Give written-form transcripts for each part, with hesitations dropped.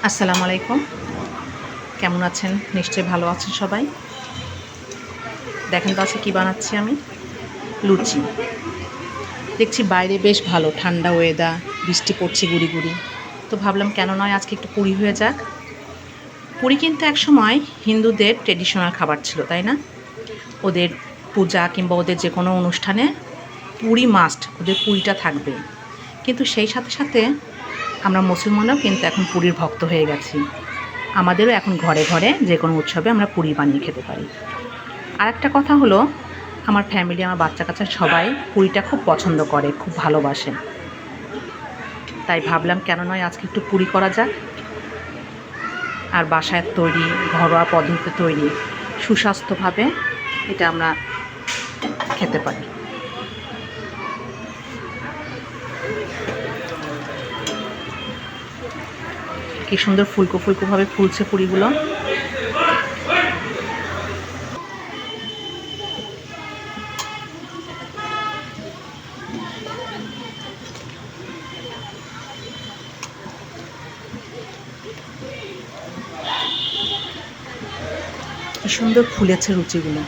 আসসালামু আলাইকুম। কেমন আছেন? নিশ্চয়ই ভালো আছেন সবাই। দেখেন তো আজকে কী বানাচ্ছি আমি? লুচি। দেখছি বাইরে বেশ ভালো ঠান্ডা ওয়েদার, বৃষ্টি পড়ছে গুঁড়ি, গুঁড়ি। তো ভাবলাম কেন নয় আজকে একটু পুরি হয়ে যাক। পুরি কিন্তু একসময় হিন্দুদের ট্র্যাডিশনাল খাবার ছিল, তাই না? ওদের পূজা কিংবা ওদের যে কোনো অনুষ্ঠানে পুরি মাস্ট, ওদের পুরিটা থাকবে। কিন্তু সেই সাথে, সাথে আমরা মুসলমানরাও কিন্তু এখন পুরির ভক্ত হয়ে গেছি। আমাদেরও এখন ঘরে, ঘরে যে কোনো উৎসবে আমরা পুরি বানিয়ে খেতে পারি। আরেকটা কথা হলো, আমার ফ্যামিলি, আমার বাচ্চা-কাচ্চা সবাই পুরিটা খুব পছন্দ করে, খুব ভালোবাসে। তাই ভাবলাম কেন নয় আজকে একটু পুরি করা যাক। আর বাসায় তৈরি, ঘরোয়া পদ্ধতিতে তৈরি, সুস্বাস্থ্যভাবে এটা আমরা খেতে পারি। কি সুন্দর ফুলকো ফুলকোভাবে ফুলছে পুরিগুলো। কি সুন্দর ফুলেছে লুচিগুলো।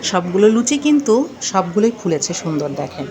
সবগুলো লুচি কিন্তু সবগুলোই ফুলেছে সুন্দর, দেখেন।